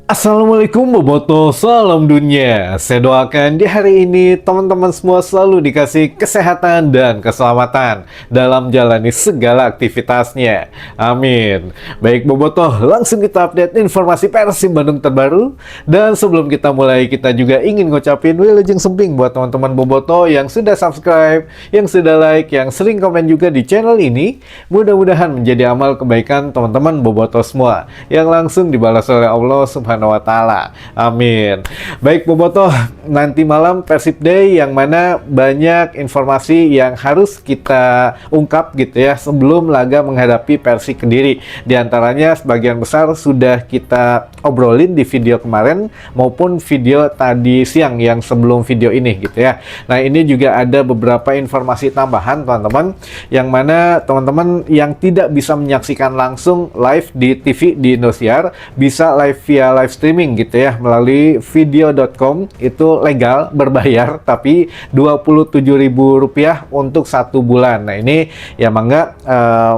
Assalamualaikum Boboto, salam dunia. Saya doakan di hari ini teman-teman semua selalu dikasih kesehatan dan keselamatan dalam jalani segala aktivitasnya. Amin. Baik Boboto, langsung kita update informasi Persib Bandung terbaru. Dan sebelum kita mulai, kita juga ingin ngucapin wilujeng semping buat teman-teman Boboto yang sudah subscribe, yang sudah like, yang sering komen juga di channel ini. Mudah-mudahan menjadi amal kebaikan teman-teman Boboto semua yang langsung dibalas oleh Allah Subhanahu wa Ta'ala. Amin. Baik Boboto, nanti malam Persib Day yang mana banyak informasi yang harus kita ungkap gitu ya sebelum laga menghadapi Persik Kediri. Di antaranya sebagian besar sudah kita obrolin di video kemarin maupun video tadi siang yang sebelum video ini gitu ya. Nah, ini juga ada beberapa informasi tambahan teman-teman yang mana teman-teman yang tidak bisa menyaksikan langsung live di TV di Indosiar bisa live via live streaming gitu ya melalui video.com. Itu legal, berbayar, tapi Rp27.000 untuk 1 bulan. Nah ini ya mangga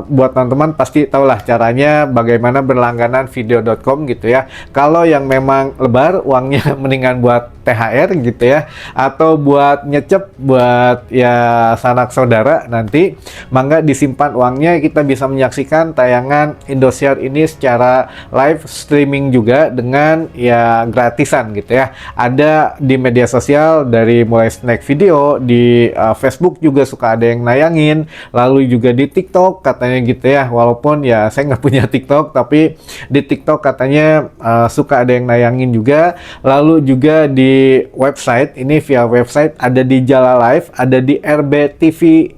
buat teman-teman pasti tahulah caranya bagaimana berlangganan video.com gitu ya. Kalau yang memang lebar uangnya mendingan buat THR gitu ya, atau buat nyecep buat ya sanak saudara, nanti mangga disimpan uangnya, kita bisa menyaksikan tayangan Indosiar ini secara live streaming juga dengan ya gratisan gitu ya. Ada di media sosial dari mulai snack video di Facebook juga suka ada yang nayangin, lalu juga di TikTok katanya gitu ya, walaupun ya saya nggak punya TikTok, tapi di TikTok katanya suka ada yang nayangin juga. Lalu juga di website, ini via website ada di Jala Live, ada di RBTV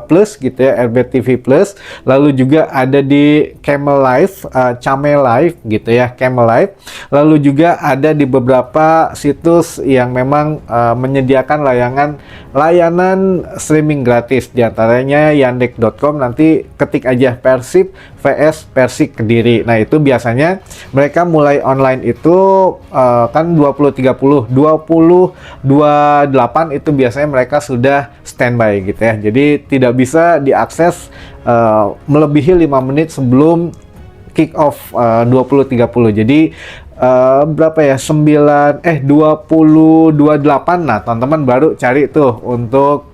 Plus gitu ya, RBTV Plus, lalu juga ada di Camel Live, Camel Live gitu ya, Camel Live, lalu juga ada di beberapa situs yang memang menyediakan layanan streaming gratis, diantaranya yandex.com. Nanti ketik aja Persib vs Persik Kediri. Nah itu biasanya mereka mulai online itu kan 20.30, 20.28 itu biasanya mereka sudah standby gitu ya. Jadi tidak bisa diakses melebihi 5 menit sebelum kick off 20.30. Jadi berapa ya, 20.28. Nah teman-teman baru cari tuh untuk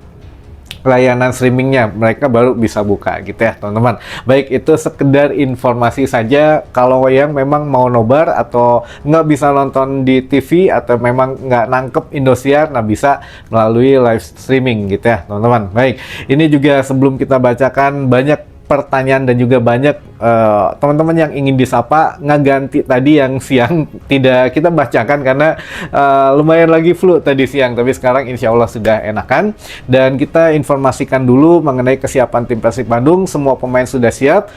layanan streamingnya, mereka baru bisa buka gitu ya teman-teman. Baik, itu sekedar informasi saja. Kalau yang memang mau nobar atau nggak bisa nonton di TV atau memang nggak nangkep Indosiar, nah bisa melalui live streaming gitu ya teman-teman. Baik, ini juga sebelum kita bacakan banyak pertanyaan dan juga banyak teman-teman yang ingin disapa, ngeganti tadi yang siang tidak kita bacakan karena lumayan lagi flu tadi siang, tapi sekarang insya Allah sudah enakan. Dan kita informasikan dulu mengenai kesiapan tim Persib Bandung. Semua pemain sudah siap.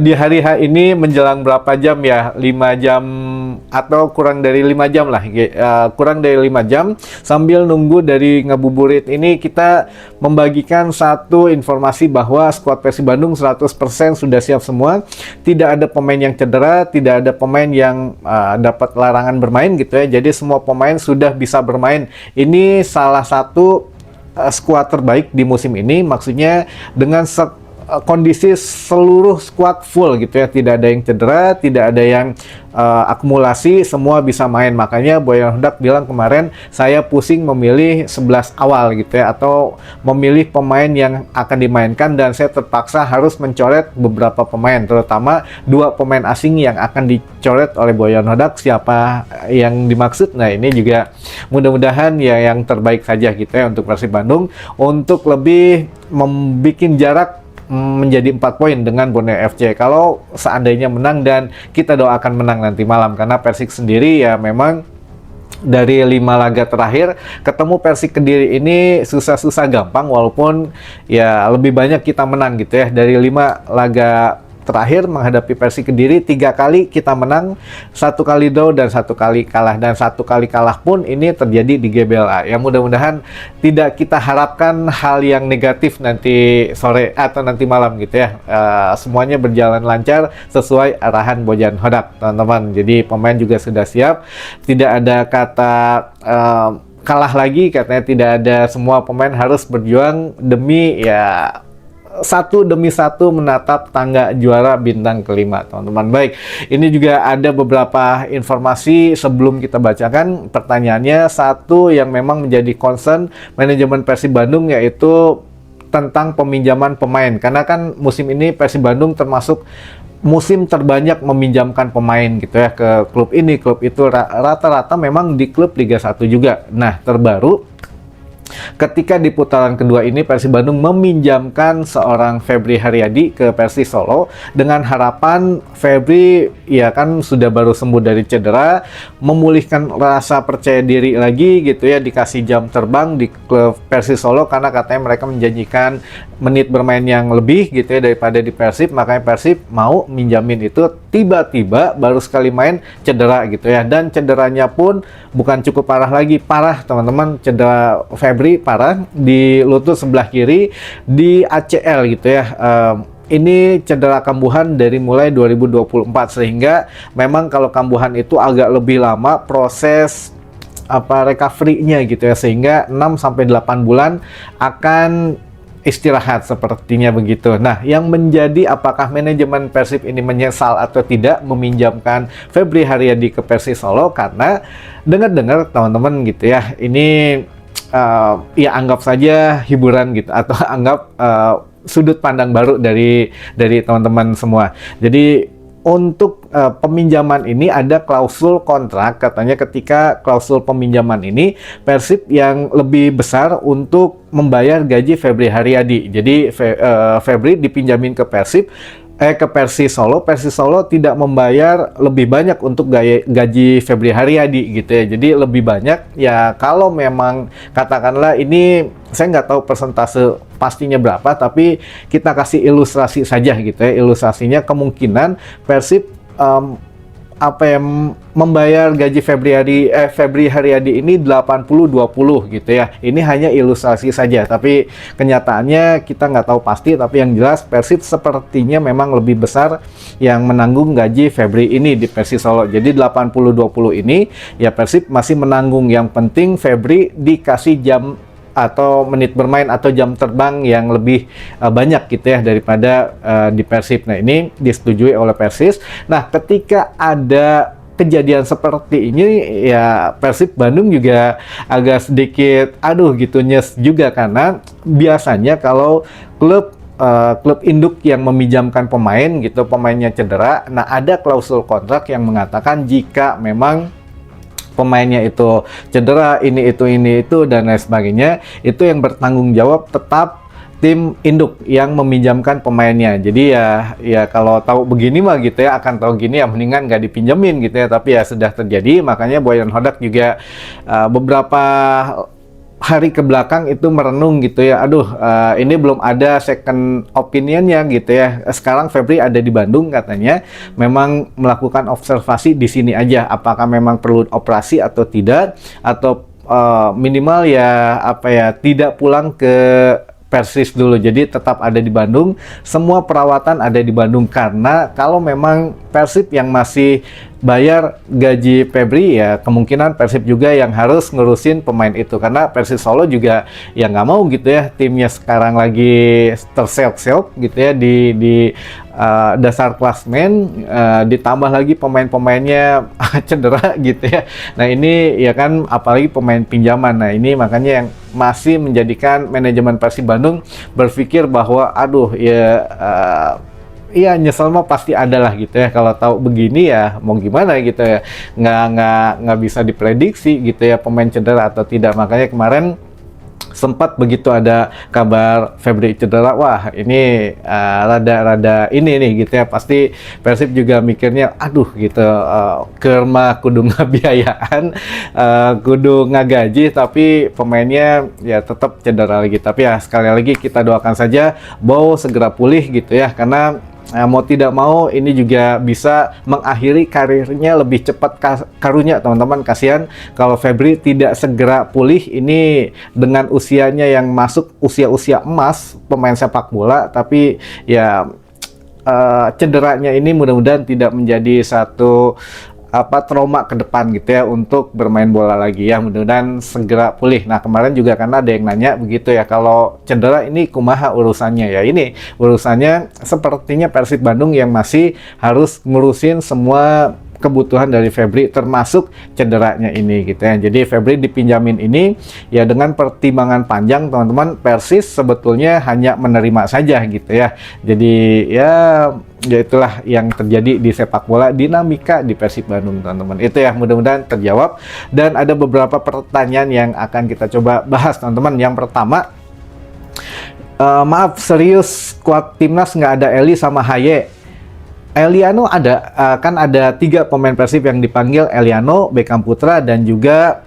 Di hari H ini menjelang berapa jam ya, 5 jam atau kurang dari 5 jam lah, kurang dari 5 jam sambil nunggu dari ngabuburit ini, kita membagikan satu informasi bahwa skuad Persib Bandung 100% sudah siap semua. Tidak ada pemain yang cedera, tidak ada pemain yang dapat larangan bermain gitu ya. Jadi semua pemain sudah bisa bermain. Ini salah satu skuad terbaik di musim ini, maksudnya dengan kondisi seluruh skuad full gitu ya, tidak ada yang cedera, tidak ada yang akumulasi, semua bisa main. Makanya Boyan Hodak bilang kemarin, saya pusing memilih 11 awal gitu ya, atau memilih pemain yang akan dimainkan, dan saya terpaksa harus mencoret beberapa pemain, terutama 2 pemain asing yang akan dicoret oleh Boyan Hodak. Siapa yang dimaksud? Nah ini juga mudah-mudahan ya yang terbaik saja gitu ya untuk Persib Bandung, untuk lebih membuat jarak menjadi 4 poin dengan Borneo FC kalau seandainya menang, dan kita doakan menang nanti malam, karena Persik sendiri ya memang dari 5 laga terakhir ketemu Persik Kediri ini susah-susah gampang, walaupun ya lebih banyak kita menang gitu ya. Dari 5 laga terakhir menghadapi Persik Kediri, 3 kali kita menang, 1 kali draw dan 1 kali kalah, dan 1 kali kalah pun ini terjadi di GBLA. Ya mudah-mudahan tidak kita harapkan hal yang negatif nanti sore atau nanti malam gitu ya. Semuanya berjalan lancar sesuai arahan Boyan Hodak teman-teman. Jadi pemain juga sudah siap, tidak ada kata kalah lagi, katanya tidak ada. Semua pemain harus berjuang demi ya satu demi satu menatap tangga juara bintang kelima, teman-teman. Baik, ini juga ada beberapa informasi sebelum kita bacakan pertanyaannya. Satu yang memang menjadi concern manajemen Persib Bandung yaitu tentang peminjaman pemain. Karena kan musim ini Persib Bandung termasuk musim terbanyak meminjamkan pemain gitu ya ke klub ini, klub itu, rata-rata memang di klub Liga 1 juga. Nah, terbaru ketika di putaran kedua ini Persib Bandung meminjamkan seorang Febri Haryadi ke Persis Solo dengan harapan Febri ya kan sudah baru sembuh dari cedera, memulihkan rasa percaya diri lagi gitu ya, dikasih jam terbang di klub Persis Solo karena katanya mereka menjanjikan menit bermain yang lebih gitu ya daripada di Persib, makanya Persib mau minjamin itu. Tiba-tiba baru sekali main cedera gitu ya, dan cederanya pun bukan cukup parah lagi, parah teman-teman, cedera Febri parah di lutut sebelah kiri di ACL gitu ya. Ini cedera kambuhan dari mulai 2024 sehingga memang kalau kambuhan itu agak lebih lama proses recovery-nya gitu ya, sehingga 6-8 bulan akan istirahat sepertinya begitu. Nah, yang menjadi apakah manajemen Persib ini menyesal atau tidak meminjamkan Febri Haryadi ke Persis Solo, karena dengar-dengar teman-teman gitu ya, ini ya anggap saja hiburan gitu atau anggap sudut pandang baru dari teman-teman semua. Jadi untuk peminjaman ini ada klausul kontrak, katanya ketika klausul peminjaman ini Persib yang lebih besar untuk membayar gaji Febri Haryadi. Jadi Febri dipinjamin ke Persib, ke Persis Solo. Persis Solo tidak membayar lebih banyak untuk gaji Febri Haryadi gitu ya. Jadi lebih banyak ya, kalau memang katakanlah ini saya nggak tahu persentase pastinya berapa, tapi kita kasih ilustrasi saja gitu ya. Ilustrasinya kemungkinan Persib membayar gaji Febri Haryadi ini 80-20 gitu ya. Ini hanya ilustrasi saja, tapi kenyataannya kita nggak tahu pasti. Tapi yang jelas Persib sepertinya memang lebih besar yang menanggung gaji Febri ini di Persis Solo. Jadi 80-20 ini ya Persib masih menanggung, yang penting Febri dikasih jam atau menit bermain atau jam terbang yang lebih banyak gitu ya daripada di Persib. Nah, ini disetujui oleh Persis. Nah, ketika ada kejadian seperti ini ya Persib Bandung juga agak sedikit gitu nyes juga, karena biasanya kalau klub induk yang meminjamkan pemain gitu, pemainnya cedera, nah ada klausul kontrak yang mengatakan jika memang pemainnya itu cedera, ini itu dan lain sebagainya, itu yang bertanggung jawab tetap tim induk yang meminjamkan pemainnya. Jadi ya kalau tahu begini mah gitu ya, akan tahu gini ya mendingan nggak dipinjemin gitu ya, tapi ya sudah terjadi. Makanya Boyan Hodak juga beberapa hari ke belakang itu merenung gitu ya, ini belum ada second opinionnya gitu ya. Sekarang Febri ada di Bandung katanya, memang melakukan observasi di sini aja, apakah memang perlu operasi atau tidak, atau minimal ya tidak pulang ke Persis dulu. Jadi tetap ada di Bandung, semua perawatan ada di Bandung, karena kalau memang Persib yang masih bayar gaji Febri ya kemungkinan Persib juga yang harus ngurusin pemain itu, karena Persis Solo juga ya nggak mau gitu ya timnya sekarang lagi terseok-seok gitu ya di dasar klasmen, ditambah lagi pemain-pemainnya cedera gitu ya. Nah ini ya kan apalagi pemain pinjaman. Nah ini makanya yang masih menjadikan manajemen Persib Bandung berpikir bahwa iya nyesel mah pasti ada lah gitu ya, kalau tahu begini ya mau gimana gitu ya, nggak bisa diprediksi gitu ya pemain cedera atau tidak. Makanya kemarin sempat begitu ada kabar Febri cedera, wah ini rada ini nih gitu ya, pasti Persib juga mikirnya gitu, kerma kudu ngabiayaan, kudu ngagaji, tapi pemainnya ya tetap cedera lagi. Tapi ya sekali lagi kita doakan saja Bow segera pulih gitu ya, karena mau tidak mau ini juga bisa mengakhiri karirnya lebih cepat karunya teman-teman. Kasihan kalau Febri tidak segera pulih ini dengan usianya yang masuk usia emas pemain sepak bola, tapi ya cederanya ini mudah-mudahan tidak menjadi satu trauma ke depan gitu ya untuk bermain bola lagi ya, mudah-mudahan segera pulih. Nah kemarin juga karena ada yang nanya begitu ya, kalau cedera ini kumaha urusannya ya. Ini urusannya sepertinya Persib Bandung yang masih harus ngurusin semua kebutuhan dari Febri termasuk cederanya ini gitu ya. Jadi Febri dipinjamin ini ya dengan pertimbangan panjang teman-teman. Persis sebetulnya hanya menerima saja gitu ya. Jadi ya itulah yang terjadi di sepak bola, dinamika di Persib Bandung teman-teman. Itu ya, mudah-mudahan terjawab. Dan ada beberapa pertanyaan yang akan kita coba bahas teman-teman. Yang pertama, maaf serius skuad timnas nggak ada Eli sama Haye. Eliano ada, kan ada 3 pemain Persib yang dipanggil, Eliano, Beckham Putra, dan juga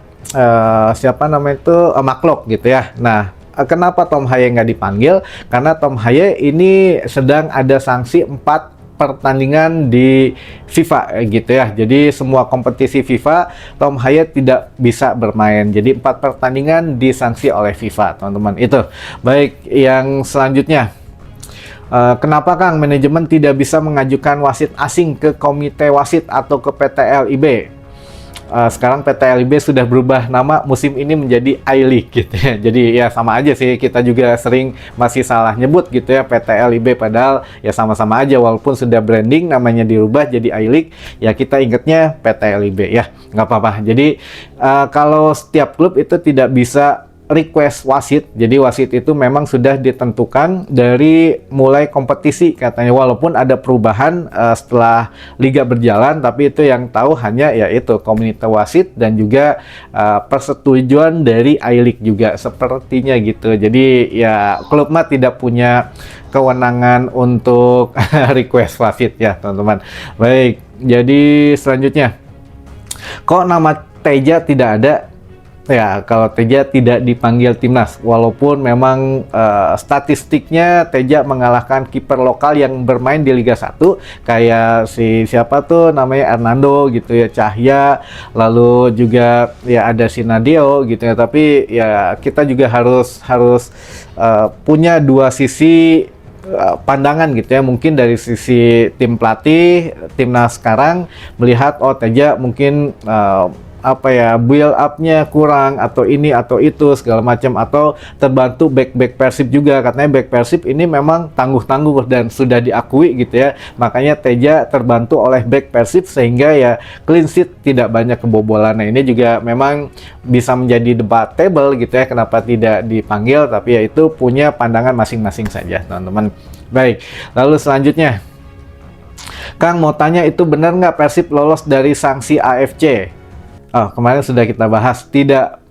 siapa namanya itu, Maklok gitu ya. Nah, kenapa Tom Haye nggak dipanggil? Karena Tom Haye ini sedang ada sanksi 4 pertandingan di FIFA gitu ya. Jadi semua kompetisi FIFA Tom Haye tidak bisa bermain. Jadi 4 pertandingan disanksi oleh FIFA, teman-teman. Itu. Baik, yang selanjutnya. Kenapa Kang manajemen tidak bisa mengajukan wasit asing ke komite wasit atau ke PT LIB? Sekarang PT LIB sudah berubah nama musim ini menjadi I-League gitu ya. Jadi ya sama aja sih, kita juga sering masih salah nyebut gitu ya PT LIB, padahal ya sama-sama aja, walaupun sudah branding namanya dirubah jadi I-League, ya kita ingetnya PT LIB ya, nggak apa-apa. Jadi kalau setiap klub itu tidak bisa request wasit, jadi wasit itu memang sudah ditentukan dari mulai kompetisi katanya, walaupun ada perubahan setelah liga berjalan, tapi itu yang tahu hanya yaitu komite wasit dan juga persetujuan dari I-League juga sepertinya gitu. Jadi ya klub mah tidak punya kewenangan untuk request wasit ya teman-teman. Baik, jadi selanjutnya, kok nama Teja tidak ada? Ya, kalau Teja tidak dipanggil timnas, walaupun memang statistiknya Teja mengalahkan kiper lokal yang bermain di Liga 1, kayak siapa tuh namanya Hernando gitu ya, Cahya, lalu juga ya ada si Nadeo gitu ya. Tapi ya kita juga harus punya dua sisi pandangan gitu ya. Mungkin dari sisi tim pelatih timnas sekarang melihat Teja mungkin build up-nya kurang atau ini atau itu segala macam, atau terbantu back Persib juga. Katanya back Persib ini memang tangguh-tangguh dan sudah diakui gitu ya. Makanya Teja terbantu oleh back Persib sehingga ya clean sheet, tidak banyak kebobolan. Nah, ini juga memang bisa menjadi debatable gitu ya, kenapa tidak dipanggil, tapi ya itu punya pandangan masing-masing saja teman-teman. Baik, lalu selanjutnya, Kang mau tanya, itu benar nggak Persib lolos dari sanksi AFC? Kemarin sudah kita bahas, tidak,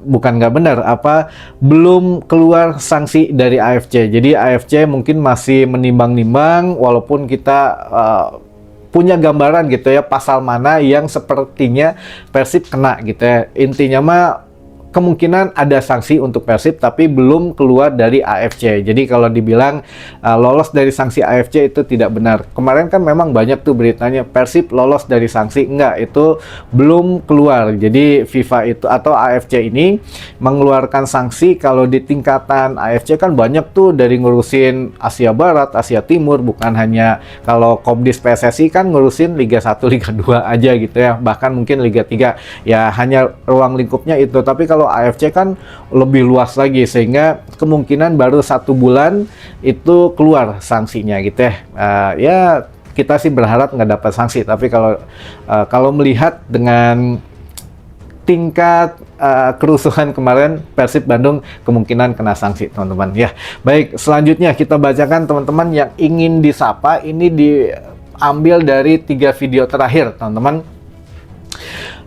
bukan nggak benar, belum keluar sanksi dari AFC. Jadi AFC mungkin masih menimbang-nimbang, walaupun kita punya gambaran gitu ya, pasal mana yang sepertinya Persib kena gitu ya. Intinya mah kemungkinan ada sanksi untuk Persib, tapi belum keluar dari AFC. Jadi kalau dibilang lolos dari sanksi AFC itu tidak benar. Kemarin kan memang banyak tuh beritanya Persib lolos dari sanksi, enggak, itu belum keluar. Jadi FIFA itu atau AFC ini mengeluarkan sanksi kalau di tingkatan AFC kan banyak tuh, dari ngurusin Asia Barat, Asia Timur, bukan hanya kalau Komdis PSSI kan ngurusin Liga 1, Liga 2 aja gitu ya. Bahkan mungkin Liga 3 ya hanya ruang lingkupnya itu. Tapi kalau AFC kan lebih luas lagi, sehingga kemungkinan baru 1 bulan itu keluar sanksinya gitu ya. Ya kita sih berharap nggak dapat sanksi, tapi kalau melihat dengan tingkat kerusuhan kemarin, Persib Bandung kemungkinan kena sanksi teman-teman ya. Baik, selanjutnya kita bacakan teman-teman yang ingin disapa. Ini diambil dari 3 video terakhir teman-teman.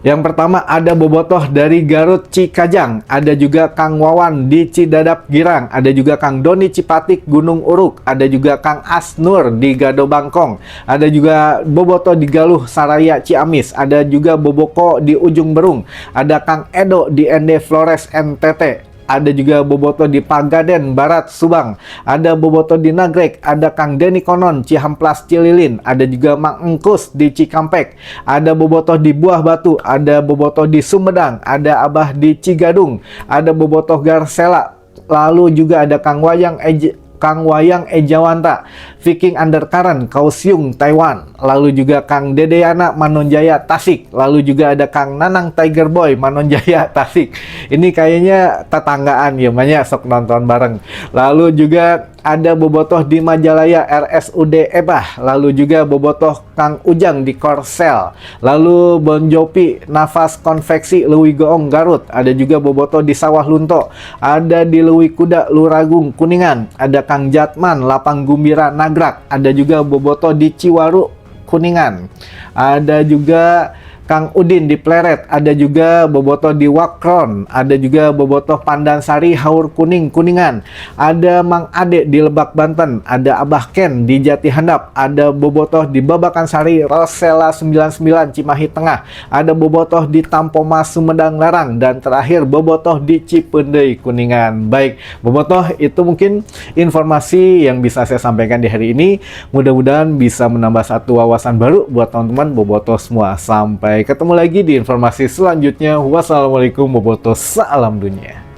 Yang pertama ada Bobotoh dari Garut Cikajang, ada juga Kang Wawan di Cidadap Girang, ada juga Kang Doni Cipatik Gunung Uruk, ada juga Kang Asnur di Gado Bangkong, ada juga Bobotoh di Galuh Saraya Ciamis, ada juga Boboko di Ujung Berung, ada Kang Edo di Ende Flores NTT, ada juga Bobotoh di Pagaden Barat Subang, ada Bobotoh di Nagrek, ada Kang Deni Konon Cihamplas Cililin, ada juga Mang Engkus di Cikampek, ada Bobotoh di Buah Batu, ada Bobotoh di Sumedang, ada Abah di Cigadung, ada Bobotoh Garsela, lalu juga ada Kang Wayang Kang Wayang Ejawanta, Viking Undercurrent Kaohsiung Taiwan, lalu juga Kang Dedeyana Manonjaya Tasik, lalu juga ada Kang Nanang Tiger Boy Manonjaya Tasik. Ini kayaknya tetanggaan ya, banyak sok nonton bareng. Lalu juga ada bobotoh di Majalaya RSUD Ebah, lalu juga bobotoh Kang Ujang di Korsel, lalu Bon Jopi Nafas Konveksi Leuwi Goong Garut, ada juga bobotoh di Sawah Lunto, ada di Leuwi Kuda Luragung Kuningan, ada Kang Jatman Lapang Gumbira Nagrak, ada juga bobotoh di Ciwaru Kuningan, ada juga Kang Udin di Pleret, ada juga bobotoh di Wakron, ada juga bobotoh Pandansari Haur Kuning Kuningan, ada Mang Ade di Lebak Banten, ada Abah Ken di Jati Handap, ada bobotoh di Babakan Sari Rosella 99 Cimahi Tengah, ada bobotoh di Tampomas Sumedang Larang, dan terakhir bobotoh di Cipendei Kuningan. Baik, bobotoh itu mungkin informasi yang bisa saya sampaikan di hari ini. Mudah-mudahan bisa menambah satu wawasan baru buat teman-teman bobotoh semua. Sampai ketemu lagi di informasi selanjutnya. Wassalamualaikum bobotoh, salam dunia.